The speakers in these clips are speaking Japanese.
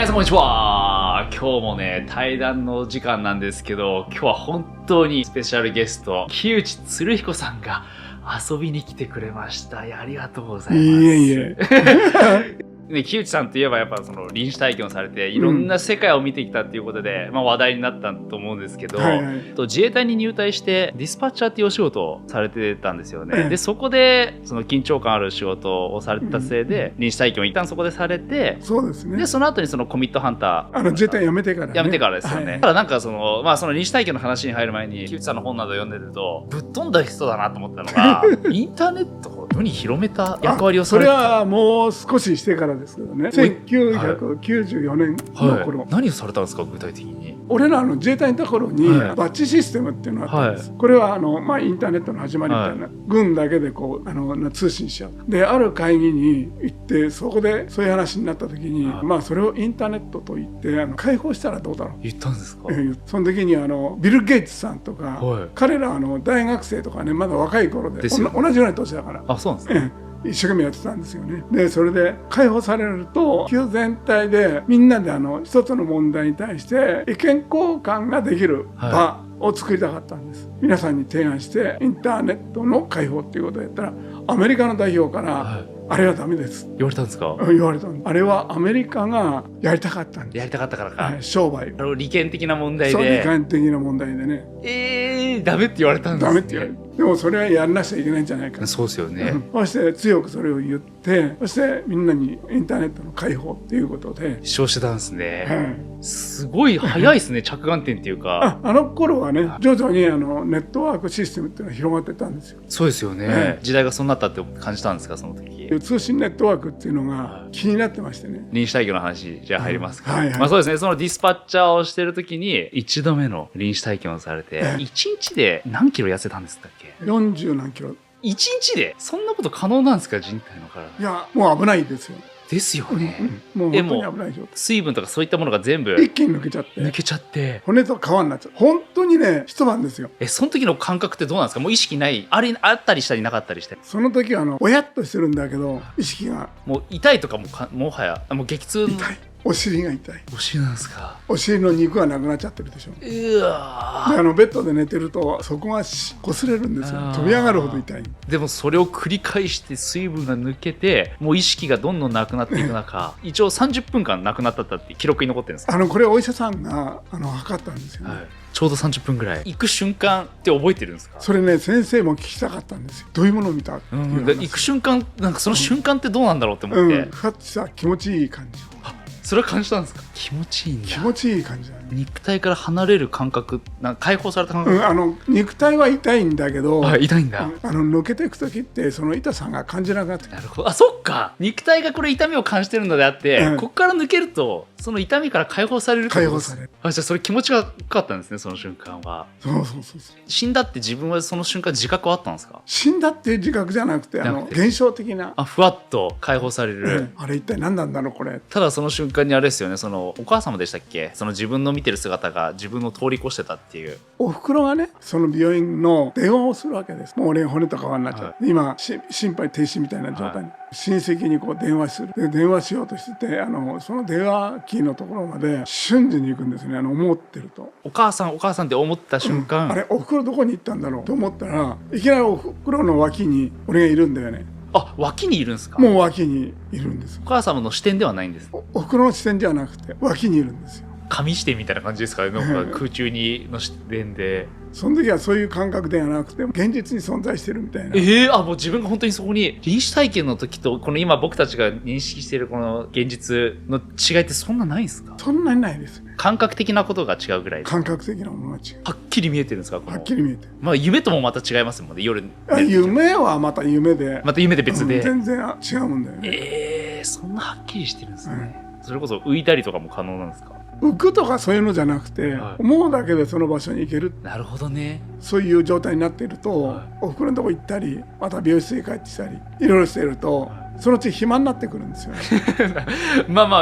皆さんこんにちは。今日もね、対談の時間なんですけど、今日は本当にスペシャルゲスト、木内鶴彦さんが遊びに来てくれました。ありがとうございます。いえいえ。ね、木内さんといえばやっぱその臨死体験をされていろんな世界を見てきたっていうことで、話題になったと思うんですけど、自衛隊に入隊してディスパッチャーっていうお仕事をされてたんですよね。でそこでその緊張感ある仕事をされてたせいで、臨死体験を一旦そこでされて、そうですね。でその後にそのコミットハンター自衛隊辞めてからね。辞めてからですよね。ただなんかそのその臨死体験の話に入る前に木内さんの本など読んでるとぶっ飛んだ人だなと思ったのがインターネットを世に広めた役割をされてた。それはもう少ししてからですけどね。1994年の頃、何をされたんですか具体的に。俺らの自衛隊にいた頃に、バッチシステムっていうのがあったんです。これはインターネットの始まりみたいな、軍だけでこう通信しちゃう。である会議に行ってそこでそういう話になった時に、それをインターネットと言って開放したらどうだろう言ったんですか。その時にビル・ゲイツさんとか、彼ら大学生とかね、まだ若い頃で同じような年だから。あ、そうなんですね。一生懸命やってたんですよね。でそれで解放されると旧全体でみんなで一つの問題に対して意見交換ができる場を作りたかったんです。皆さんに提案してインターネットの解放っていうことをやったらアメリカの代表から、あれはダメです言われたんですか。言われたんです。あれはアメリカがやりたかったんです。やりたかったからか、商売利権的な問題で。そう、利権的な問題でね。ダメって言われたんですね。ダメって言われる。でもそれはやんなくちゃいけないんじゃないか。そうですよね。そして強くそれを言って、そしてみんなにインターネットの開放っていうことで主張してたんですね。すごい早いですね着眼点っていうか。あの頃はね、徐々にネットワークシステムっていうのが広がってたんですよ。そうですよね。時代がそうなったって感じたんですかその時。通信ネットワークっていうのが気になってましてね。臨死体験の話じゃあ入りますか。そうですね。そのディスパッチャーをしてる時に一度目の臨死体験をされて、1日で何キロ痩せたんですかっけ。40何キロ。1日でそんなこと可能なんですか人体の体。いやもう危ないですよ。ですよね。もう本当に危ないでしょ。水分とかそういったものが全部一気に抜けちゃって骨と皮になっちゃう。本当にね一晩ですよ。その時の感覚ってどうなんですか。もう意識ないあったりしたりなかったりして。その時はおやっとしてるんだけど意識がもう痛いとかもはやもう激痛の。痛い。お尻が痛い。お尻なんですか。お尻の肉がなくなっちゃってるでしょ。うわでベッドで寝てるとそこが擦れるんですよ。飛び上がるほど痛い。でもそれを繰り返して水分が抜けてもう意識がどんどんなくなっていく中一応30分間なくなったって記録に残ってるんですか。これお医者さんが測ったんですよね。ちょうど30分ぐらい行く瞬間って覚えてるんですか。それね先生も聞きたかったんですよ。どういうものを見たっていう行く瞬間なんかその瞬間ってどうなんだろうって思って、ふわっとした気持ちいい感じ。それは感じたんですか。気持ちいいんだ。気持ちいい感じだね。肉体から離れる感覚解放された感覚、肉体は痛いんだけど、痛いんだ。抜けていく時ってその痛さが感じなくなって。なるほど。そっか肉体がこれ痛みを感じてるのであって、ここから抜けるとその痛みから解放される。解放される。じゃあそれ気持ちが良かったんですねその瞬間は。そう死んだって自分はその瞬間自覚はあったんですか。死んだっていう自覚じゃなくて現象的なふわっと解放される、あれ一体何なんだろうこれ。ただその瞬間にあれですよね、そのお母様でしたっけ、その自分の見てる姿が自分を通り越してたっていう。お袋がねその病院の電話をするわけです。もう俺骨と皮になっちゃう、今心肺停止みたいな状態に、親戚にこう電話する。で電話しようとしててその電話機のところまで瞬時に行くんですね。思ってるとお母さんって思った瞬間、あれお袋どこに行ったんだろうと思ったらいきなりお袋の脇に俺がいるんだよね。脇にいるんですか。もう脇にいるんです。お母様の視点ではないんです。お袋の視点ではなくて脇にいるんですよ。紙視点みたいな感じですかね。なんか空中にの視点でその時はそういう感覚ではなくて現実に存在してるみたいな。もう自分が本当にそこに臨死体験の時とこの今僕たちが認識しているこの現実の違いってそんなないんですか。そんなにないですね。感覚的なことが違うぐらい。感覚的なものが違う。はっきり見えてるんですか。はっきり見えてる。夢ともまた違いますもんね。夜夢はまた夢で別で、全然違うんだよね。そんなはっきりしてるんですね。それこそ浮いたりとかも可能なんですか。浮くとかそういうのじゃなくて、思うだけでその場所に行ける。なるほどね。そういう状態になっていると、おふくろのとこ行ったりまた病室へ帰ってきたりいろいろしていると、そのうち暇になってくるんですよね。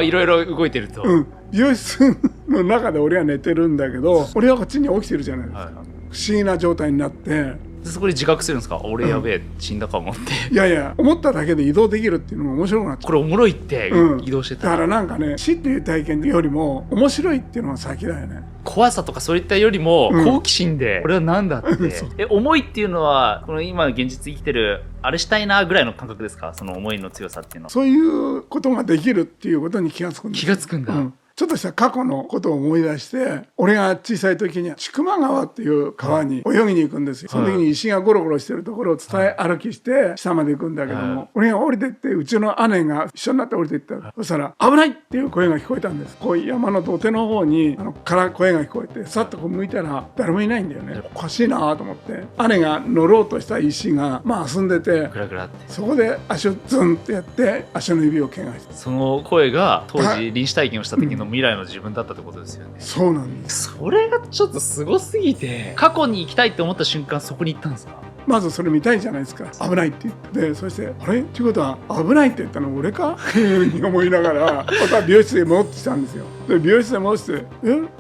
いろいろ動いてると、病室の中で俺は寝てるんだけど俺はこっちに起きてるじゃないですか。不思議な状態になってでそこで自覚するんですか？俺やべえ、死んだかもって。いやいや、思っただけで移動できるっていうのも面白くなっちゃう。これおもろいって移動してただからなんかね、死っていう体験よりも面白いっていうのが先だよね。怖さとかそういったよりも好奇心でこれは何だって、思いっていうのはこの今現実生きてるあれしたいなぐらいの感覚ですか？その思いの強さっていうのは。そういうことができるっていうことに気がつくんです。気がつくんだ、ちょっとした過去のことを思い出して、俺が小さい時には千曲川っていう川に泳ぎに行くんですよ。その時に石がゴロゴロしてるところを伝え歩きして下まで行くんだけども、俺が降りてってうちの姉が一緒になって降りていったら、そしたら危ないっていう声が聞こえたんです。こう山の土手の方にから声が聞こえて、さっとこう向いたら誰もいないんだよね。おかしいなと思って、姉が乗ろうとした石が遊んでて、グラグラって、そこで足をズンってやって足の指を怪我して、その声が当時臨死体験をした時の未来の自分だったってことですよね。そうなんです。それがちょっとすごすぎて、過去に行きたいって思った瞬間そこに行ったんですか？まずそれ見たいじゃないですか。危ないって言って、そしてあれっていうことは危ないって言ったの俺かっていうふうに思いながら、また美容室へ戻ってきたんですよ。で美容室へ戻して、っ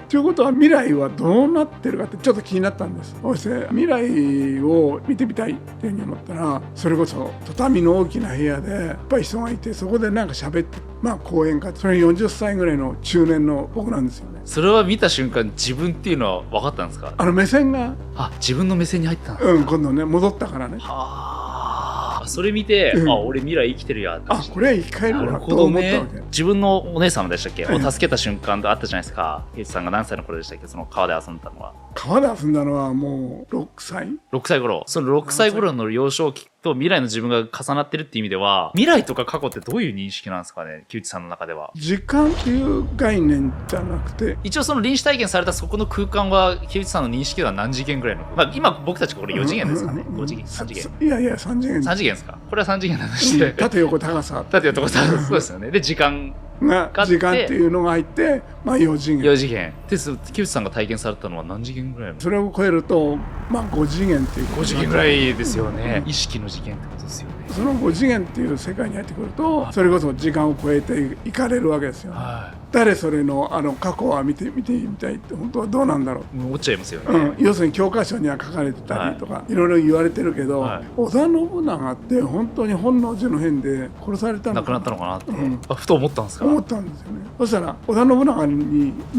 ていうことは未来はどうなってるかってちょっと気になったんです。そして未来を見てみたいっていうふうに思ったら、それこそ畳の大きな部屋でいっぱい人がいて、そこでなんか喋って、講演家、それ40歳ぐらいの中年の僕なんですよね。それは見た瞬間自分っていうのは分かったんですか？目線が自分の目線に入ったんですか？今度ね戻ったからね。それ見て、俺未来生きてるやって。これは生き返るわと思ったわけ。自分のお姉様でしたっけ、を助けた瞬間あったじゃないですか。ケイチさんが何歳の頃でしたっけ、その川で遊んだのは。川で遊んだのはもう6歳頃。その6歳頃の幼少期と未来の自分が重なってるっていう意味では、未来とか過去ってどういう認識なんですかね、木内さんの中では。時間っていう概念じゃなくて、一応その臨死体験されたそこの空間は木内さんの認識では何次元ぐらいの、今僕たちこれ4次元ですかね、5次元3次元。いやいや3次元。3次元ですか。これは3次元の話で、縦横高さ、縦横高さ、そうですよね。で時間っていうのが入って、4次元。4次元で、木内さんが体験されたのは何次元ぐらいの？それを超えると5次元っていう5次元ぐらいですよね。意識の次元ってことですよね。その5次元っていう世界に入ってくると、それこそ時間を超えていかれるわけですよ。誰それの過去は見てみたいって本当はどうなんだろう、思っちゃいますよね。要するに教科書には書かれてたりとか、いろいろ言われてるけど、織田信長って本当に本能寺の変で殺されたのかな、亡くなったのかなって、ふと思ったんですか？思ったんですよね。そしたら織田信長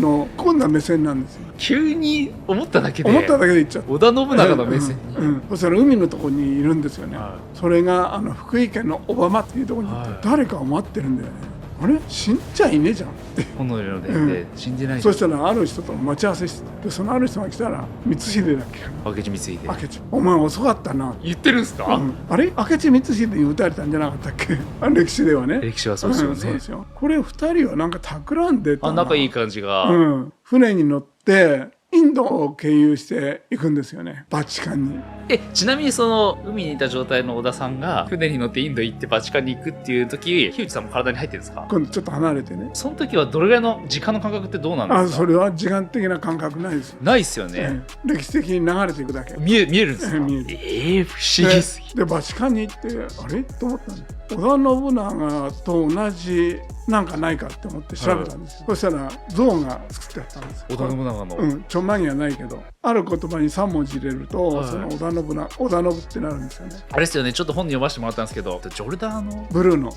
のこんな目線なんですよ。急に思っただけで言っちゃった。織田信長の目線に、そしたら海のところにいるんですよね。それが福井県の小浜っていうところにいて、誰かを待ってるんだよね。あれ死んじゃいねえじゃんって本能寺の変で死んでない。そしたらある人と待ち合わせして、そのある人が来たら光秀だっけ、明智光秀。お前遅かったな言ってるんですか？あれ明智光秀に撃たれたんじゃなかったっけ歴史ではね。歴史はそうですよね。そうですよ。これ2人はなんか企んでたな。仲いい感じが、船に乗ってインドを経由していくんですよね、バチカンに。ちなみにその海にいた状態の織田さんが船に乗ってインド行ってバチカンに行くっていう時、木内さんも体に入ってるんですか？今度ちょっと離れてね。その時はどれぐらいの時間の感覚ってどうなんですか？それは時間的な感覚ないですよ。ないっすよね。歴史的に流れていくだけ。見えるんですか？見える。不思議すぎでバチカンに行ってあれと思ったんです。織田信長と同じなんかないかって思って調べたんですよ。そしたら像が作ってあったんですよ。織田信長の。ちょんまげはないけど、ある言葉に3文字入れると、その織田信ってなるんですよね。あれですよね、ちょっと本に読ませてもらったんですけど、ジョルダーノブルーノ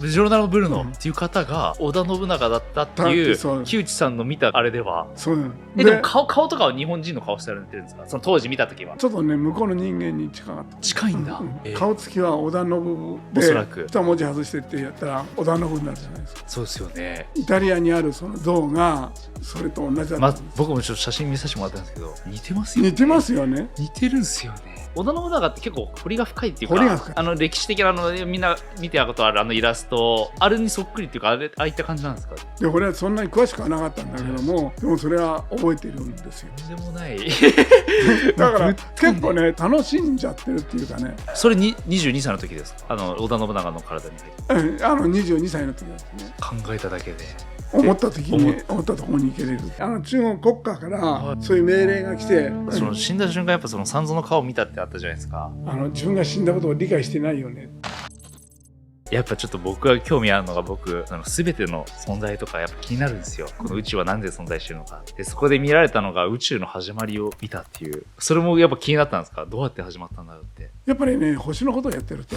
っていう方が織田信長だったっていう木内さんの見たあれでは。でも顔とかは日本人の顔してられてるんですか？その当時見た時は。ちょっとね、向こうの人間に近かった。近いんだ。顔つきは織田信で、おそらく2文字外してってやったら織田信になるじゃないですか。そうですよね。イタリアにあるその像がそれと同じだったんです。僕もちょっと写真見させてもらったんですけど、似てますよね。似てますよね。似てるんですよね。織田信長って結構彫りが深いっていうか、歴史的なみんな見てたことあるイラスト、あれにそっくりっていうか、ああいった感じなんですか？でこれはそんなに詳しくはなかったんだけども、でもそれは覚えてるんですよ。とんでもないだから結構ね、楽しんじゃってるっていうかね。それに22歳の時ですか？織田信長の体に入って22歳の時ですね。考えただけで思ったところに行けれる。中国国家からそういう命令が来て、その死んだ瞬間やっぱその三蔵の顔を見たってあったじゃないですか。自分が死んだことを理解してないよね。やっぱちょっと僕が興味あるのが、全ての存在とかやっぱ気になるんですよ。この宇宙は何で存在してるのか。で、そこで見られたのが宇宙の始まりを見たっていう。それもやっぱ気になったんですか？どうやって始まったんだろうって。やっぱりね、星のことをやってると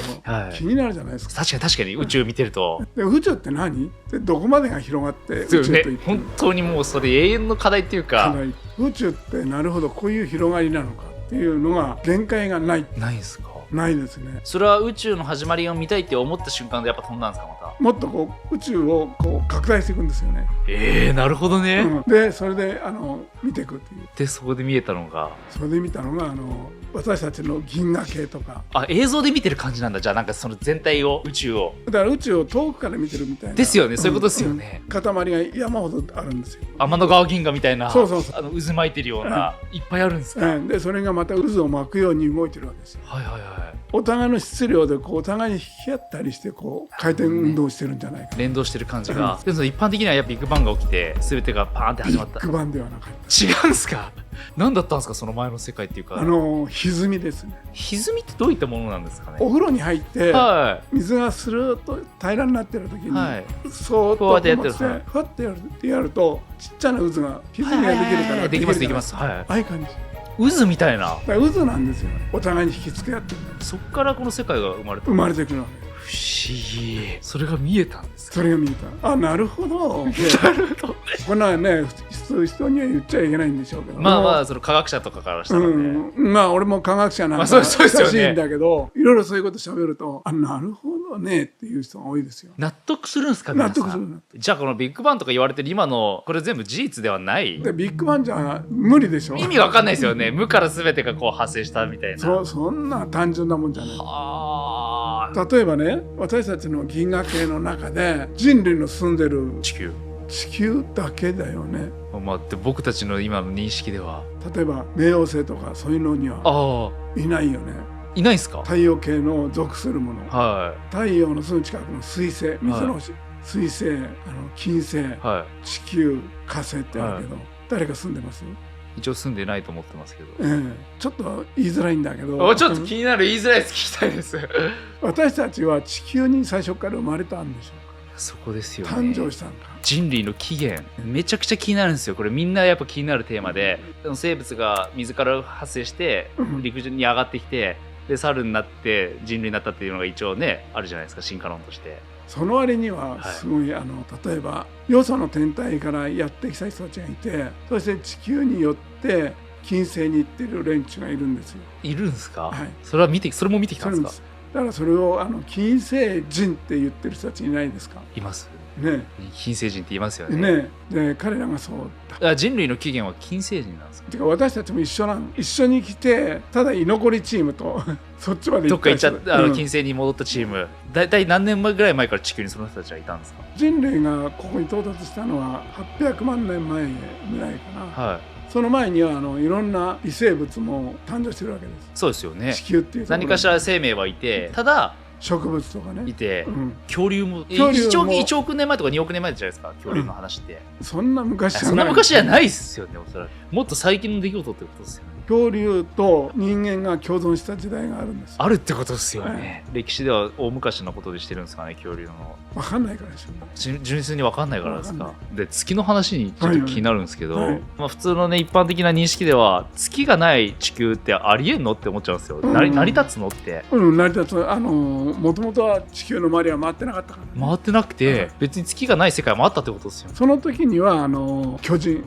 気になるじゃないですか。確かに宇宙見てると。で、宇宙って何？で、どこまでが広がって宇宙と言ってるの？本当にもうそれ永遠の課題っていうか。宇宙ってなるほどこういう広がりなのかっていうのが限界がない。ないですか？ないですね。それは宇宙の始まりを見たいって思った瞬間でやっぱ飛んだんですか？またもっとこう宇宙をこう拡大していくんですよね。なるほどね。でそれで見ていくっていう。でそこで見たのが私たちの銀河系とか。映像で見てる感じなんだ。じゃあなんかその全体を、宇宙を。だから宇宙を遠くから見てるみたいな。ですよね。そういうことですよね。塊が山ほどあるんですよ。天の川銀河みたいな。そう渦巻いてるような、いっぱいあるんですか？でそれがまた渦を巻くように動いてるわけですよ。お互いの質量でこうお互いに引き合ったりしてこう回転運動してるんじゃないか、連動してる感じが。でも一般的にはやっぱビッグバンが起きて全てがパーンって始まった。ビッグバンではなかった。違うんですか？何だったんですか？その前の世界っていうか。歪みですね。歪みってどういったものなんですかね？お風呂に入って、水がスルーッと平らになってる時に、そーっと持ってふわってやるとちっちゃな渦が歪みができるから。できます。ああいう感じ。渦みたいな。渦なんですよ。お互いに引き付け合ってる。そっからこの世界が生まれてくるわけ。不思議。それが見えたんですか？それが見えた。なるほど。こんなね、人には言っちゃいけないんでしょうけど。まあその科学者とかからしたらね。俺も科学者なんか親しいんだけど、いろいろそういうこと喋ると、なるほどねっていう人が多いですよ。納得するんですか？納得する。じゃあこのビッグバンとか言われてる今のこれ全部事実ではない。でビッグバンじゃ無理でしょ。意味わかんないですよね。無から全てがこう派生したみたいな。そんな単純なもんじゃない。例えばね、私たちの銀河系の中で人類の住んでる地球だけだよね。で僕たちの今の認識では例えば冥王星とかそういうのにはいないよね。いないですか？太陽系の属するもの、太陽のすぐ近くの水星、水の星、水星、金星、地球、火星ってあるけど、誰か住んでます？一応住んでないと思ってますけど、ちょっと言いづらいんだけど、ちょっと気になる。言いづらいです。聞きたいです。私たちは地球に最初から生まれたんでしょうか？そこですよね。誕生したんか。人類の起源めちゃくちゃ気になるんですよ。これみんなやっぱ気になるテーマで、生物が水から発生して陸上に上がってきて、で猿になって人類になったっていうのが一応ねあるじゃないですか、進化論として。その割にはすごい、例えばよその天体からやってきた人たちがいて、そして地球によって金星に行ってる連中がいるんですよ。いるんですか？それも見てきたんですか？だからそれを金星人って言ってる人たちいないですか？いますね。金星人って言いますよね。で彼らがそうだ。人類の起源は金星人なんですか？てか私たちも一緒に来て、ただ居残りチームとそっちまでどっか行っちゃって金星に戻ったチーム、だいたい何年ぐらい前から地球にその人たちはいたんですか？人類がここに到達したのは800万年前ぐらいかな。その前にはいろんな微生物も誕生してるわけです。そうですよね。地球っていう何かしら生命はいて、ただ植物とかねいて、恐竜も1億年前とか2億年前じゃないですか、恐竜の話って。そんな昔じゃない。そんな昔じゃないっすよね。おそらくもっと最近の出来事ってことですよね。恐竜と人間が共存した時代があるんです。あるってことですよね。歴史では大昔のことでしてるんですかね、恐竜の。分かんないからでしょ。純粋に分かんないからですか。で月の話にちょっと気になるんですけど、普通のね一般的な認識では月がない地球ってありえんのって思っちゃうんですよ。成り立つのって。成り立つ。もともとは地球の周りは回ってなかったから、回ってなくて、別に月がない世界もあったってことですよ。その時には巨人、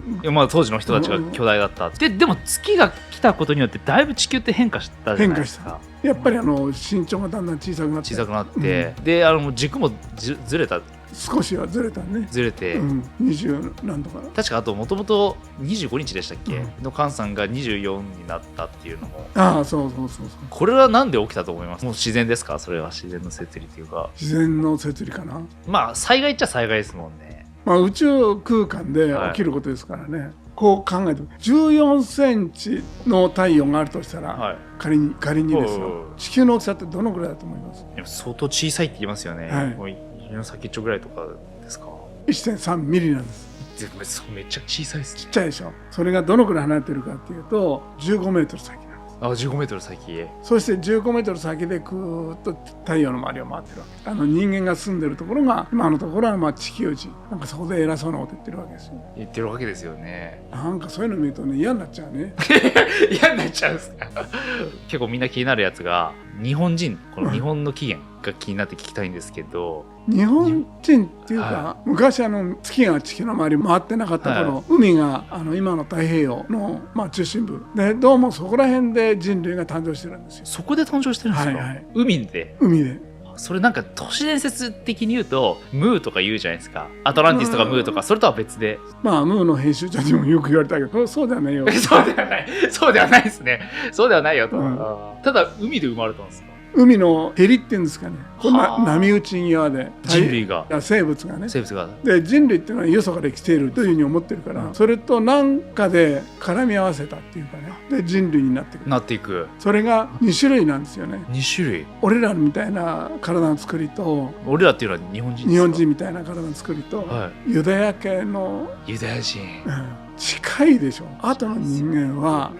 当時の人たちが巨大だった。でも月が来たことによってだいぶ地球って変化したじゃないですか。やっぱり身長がだんだん小さくなって、で軸もずれた。少しはずれたね。ずれて、20何とか。確かあともともと25日でしたっけ、の換算が24になったっていうのも。そうこれはなんで起きたと思います？もう自然ですか？それは自然の摂理っていうか。自然の摂理かな。災害っちゃ災害ですもんね。宇宙空間で起きることですからね。こう考えて14センチの太陽があるとしたら、仮にですよ、地球の大きさってどのぐらいだと思います？相当小さいって言いますよね。指の先っちょぐらいとかですか？ 1.3 ミリなんです。めっちゃ小さいです。ちっちゃいでしょ。それがどのぐらい離れてるかっていうと15メートル先なんです。あ、15メートル先。そして15メートル先でぐーっと太陽の周りを回ってるわけ。人間が住んでるところが今のところはまあ地球人、なんかそこで偉そうなこと言ってるわけですよ。言ってるわけですよね。なんかそういうの見るとね、嫌になっちゃうね。嫌になっちゃうんですか。結構みんな気になるやつが、日本人、この日本の起源が気になって聞きたいんですけど、日本人っていうか、は昔月が地球の周り回ってなかった頃、海が今の太平洋の、中心部で、どうもそこら辺で人類が誕生してるんですよ。そこで誕生してるんですか。はいはい、海で。海で。それなんか都市伝説的に言うとムーとか言うじゃないですか。アトランティスとかムーとか、それとは別で。ムーの編集長にもよく言われたけど、そうではないよ。そうではない。そうではないですね。そうではないよと。ただ海で生まれたんですか。海のへりっていうんですかね、こんな波打ち際で人類が、生物がね、生物がで、人類っていうのはよそから来ているというふうに思ってるから、それと何かで絡み合わせたっていうかね、で人類になっていく。それが2種類なんですよね。2種類。俺らみたいな体の作りと、俺らっていうのは日本人ですか。日本人みたいな体の作りと、ユダヤ系のユダヤ人、近いでしょ。後の人間は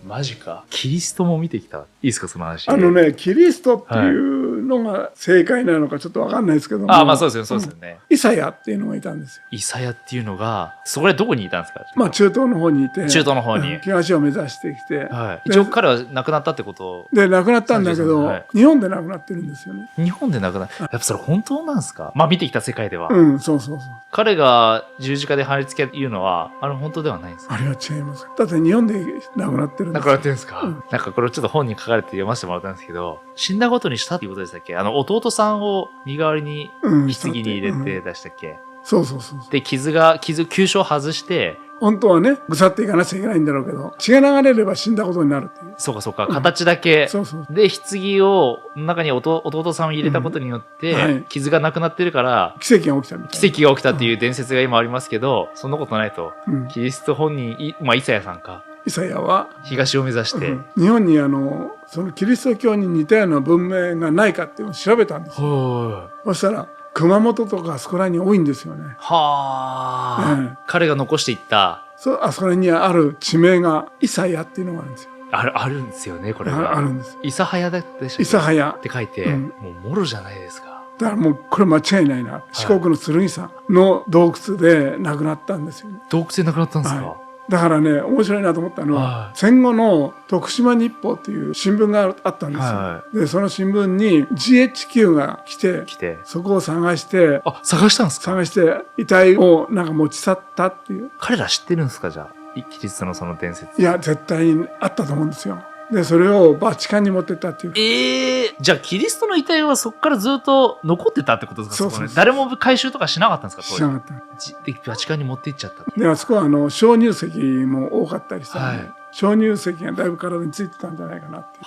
マジか。キリストも見てきた。いいですか、その話。キリストっていうのが正解なのかちょっと分かんないですけども、まあそうですよ、そうですよね。イサヤっていうのがいたんですよ。イサヤっていうのが、そこでどこにいたんですか。中東の方にいて、中東の方に東を目指してきて、一応彼は亡くなったってことで、亡くなったんだけど、日本で亡くなってるんですよね。日本で亡くなった。やっぱそれ本当なんですか。見てきた世界では。そうそうそう。彼が十字架で貼り付け言うのは、本当ではないんですか。あれは違います。だって日本で亡くなってるんです。亡くなってるんですか。なんかこれちょっと本に書かれて読ませてもらったんですけど、死んだことにしたっていうことでしたっけ。弟さんを身代わりに棺に入れて出したっけ。そうそうそう。で、急所を外して、本当はね、ぐさっていかなきゃいけないんだろうけど、血が流れれば死んだことになるっていう。そうかそうか、形だけ。そうそう。で、棺を、中に弟さんを入れたことによって、傷がなくなってるから、奇跡が起きたみたいな。奇跡が起きたっていう伝説が今ありますけど、そんなことないと。キリスト本人、イサヤさんか。イサヤは東を目指して、日本にそのキリスト教に似たような文明がないかっていうのを調べたんですよ。そしたら熊本とかあそこらに多いんですよね。彼が残していったあそこらにある地名がイサヤっていうのがあるんですよ。あるんですよね。これがあるんです。イサハヤだってイサハヤって書いて、もうもろじゃないですか。だからもうこれ間違いないな。四国の剣山の洞窟で亡くなったんですよね。洞窟で亡くなったんですか。だからね、面白いなと思ったのは、戦後の徳島日報っていう新聞があったんですよ。で、その新聞に GHQ が来て、そこを探して、探したんですか。探して、遺体をなんか持ち去ったっていう。彼ら知ってるんですか、じゃあ。キリストのその伝説。いや、絶対にあったと思うんですよ。で、それをバチカンに持ってったっていう。じゃあキリストの遺体はそこからずっと残ってたってことですか。そう。誰も回収とかしなかったんですか。しなかった。で、バチカンに持っていっちゃった。で、あそこは鍾乳石も多かったりしたんで、鍾乳石がだいぶ体についてたんじゃないかなって。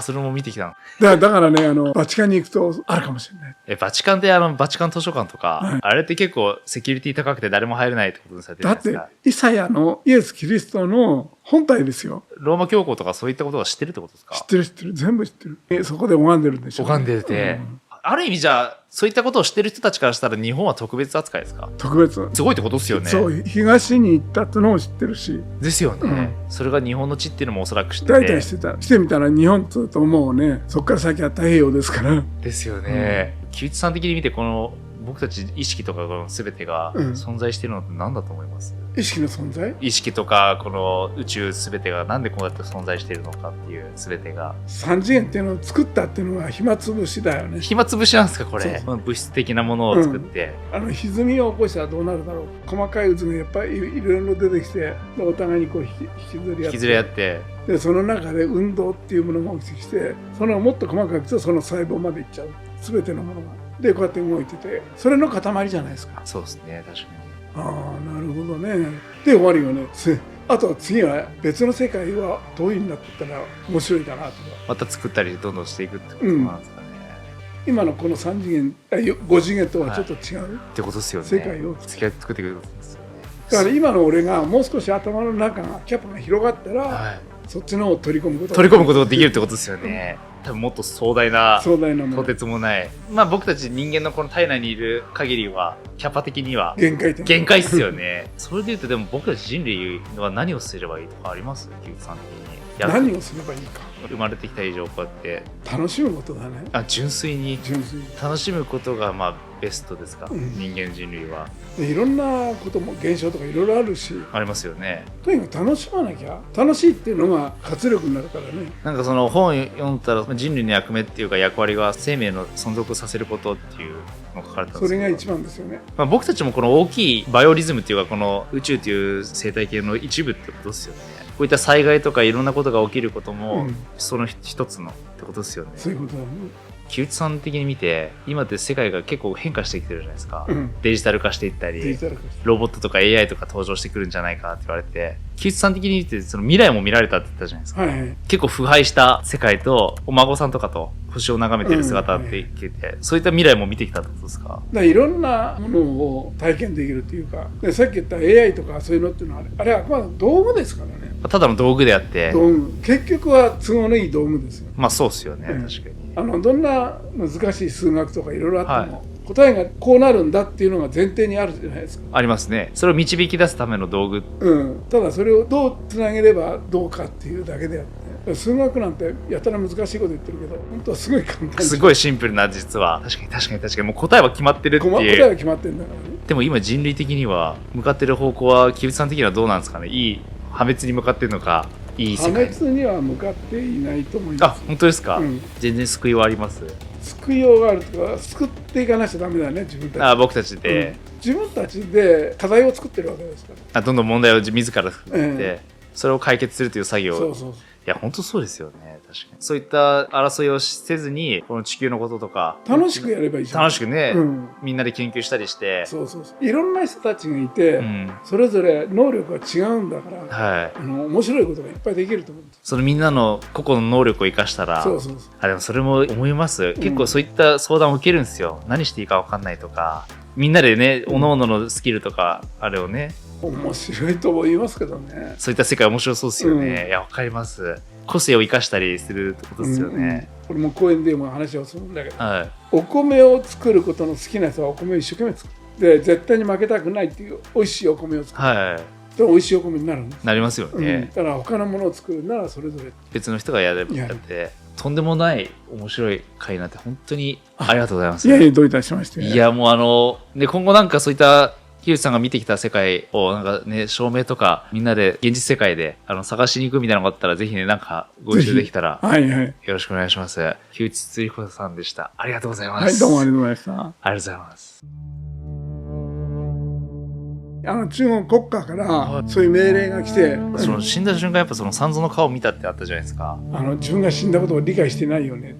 それも見てきたの。だからね、バチカンに行くとあるかもしれない。バチカンってバチカン図書館とか、あれって結構セキュリティ高くて誰も入れないってことにされてるんですか。だって、イサヤのイエス・キリストの本体ですよ。ローマ教皇とかそういったことは知ってるってことですか。知ってる。全部知ってる。そこで拝んでるんでしょ。拝んでて。ある意味じゃあ、そういったことを知ってる人たちからしたら日本は特別扱いですか。特別。すごいってことですよね。そう、東に行ったってのも知ってるし。ですよね。それが日本の地っていうのもおそらく知ってて。大体知ってた。来てみたら日本ともうね、そこから先は太平洋ですから。ですよね。木内さん的に見てこの僕たち意識とかの全てが存在しているのって何だと思います。意識の存在？意識とかこの宇宙全てがなんでこうやって存在しているのかっていう全てが。3次元っていうのを作ったっていうのが暇つぶしだよね。暇つぶしなんですかこれ。物質的なものを作って、歪みを起こしたらどうなるだろう。細かい渦がやっぱりいろいろ出てきて、お互いにこう引きずり合って、でその中で運動っていうものが起きてきて、そのもっと細かくとその細胞までいっちゃう。全てのものが。でこうやって動いてて、それの塊じゃないですか。そうですね、確かに。なるほどね。で終わりよね。あとは次は別の世界はどういうふうになっていったら面白いかなとか。また作ったりどんどんしていくってことなんですかね。今のこの3次元5次元とはちょっと違う、ってことですよね。世界を作っていくことですよね。だから今の俺がもう少し頭の中がキャパが広がったら、そっちのを取り込むことができるってことですよね。多分もっと壮大な壮大なもの、とてつもない、まあ僕たち人間のこの体内にいる限りはキャパ的には限界点、限界っすよね。それでいうとでも僕たち人類は何をすればいいとかあります？木内さん的に。何をすればいいか。生まれてきた以上こうやって楽しむことだね。純粋に楽しむことがまあベストですか、人間人類は。でいろんなことも現象とかいろいろあるし、ありますよね。とにかく楽しまなきゃ、楽しいっていうのが活力になるからね。なんかその本を読んだら人類の役目っていうか役割が生命の存続させることっていうのが書かれたんですけど、それが一番ですよね。まあ、僕たちもこの大きいバイオリズムっていうかこの宇宙という生態系の一部ってことですよね。こういった災害とかいろんなことが起きることも、その一つのってことですよね。そういうことだね。木内さん的に見て今って世界が結構変化してきてるじゃないですか、デジタル化していったりロボットとか AI とか登場してくるんじゃないかって言われて、木内さん的に見てその未来も見られたって言ったじゃないですか、結構腐敗した世界とお孫さんとかと星を眺めてる姿って言ってて、そういった未来も見てきたってことですか？いろんなものを体験できるっていうか、でさっき言った AI とかそういうのっていうのはあれはあくまで道具ですからね。ただの道具であって道具、結局は都合のいい道具ですよ。まあそうですよね、確かに。どんな難しい数学とかいろいろあっても、答えがこうなるんだっていうのが前提にあるじゃないですか。ありますね。それを導き出すための道具、ただそれをどうつなげればどうかっていうだけであって、数学なんてやたら難しいこと言ってるけど本当はすごい簡単、すごいシンプルな、実は確かにもう答えは決まってるっていう。答えは決まってるんだからね。でも今人類的には向かってる方向は木内さん的にはどうなんですかね。いい破滅に向かってるのか、いい世界。破滅には向かっていないと思います。本当ですか、全然救いはあります。救いようがあるとか、救っていかなきゃダメだね、自分たち。僕たちで、自分たちで課題を作ってるわけですから。どんどん問題を自ら作って、それを解決するという作業。そういや本当そうですよね。確かにそういった争いをせずにこの地球のこととか楽しくやればいいじゃん。楽しくね、みんなで研究したりして、いろんな人たちがいて、それぞれ能力が違うんだから、面白いことがいっぱいできると思うんです。そのみんなの個々の能力を生かしたら、でもそれも思います。結構そういった相談を受けるんですよ。何していいか分かんないとか、みんなでね、各々のスキルとかあれをね、面白いと思いますけどね。そういった世界面白そうですよね。いや分かります。個性を生かしたりするってことですよね。これも公園でも話をするんだけど、お米を作ることの好きな人はお米を一生懸命作って絶対に負けたくないっていう美味しいお米を作る、で美味しいお米になるんです。なりますよね、だから他のものを作るならそれぞれ別の人がやってとんでもない面白い回になって本当にありがとうございます。いやいや、どういたしまして。いやもう今後なんかそういった木内さんが見てきた世界をなんかね、証明とかみんなで現実世界で探しに行くみたいなのがあったらぜひね、なんかご一緒できたらよろしくお願いします。木内つり子さんでした。ありがとうございます。どうもありがとうございました。ありがとうございます。中国国家からそういう命令が来て、その死んだ瞬間やっぱその三蔵の顔を見たってあったじゃないですか。自分が死んだことを理解してないよね。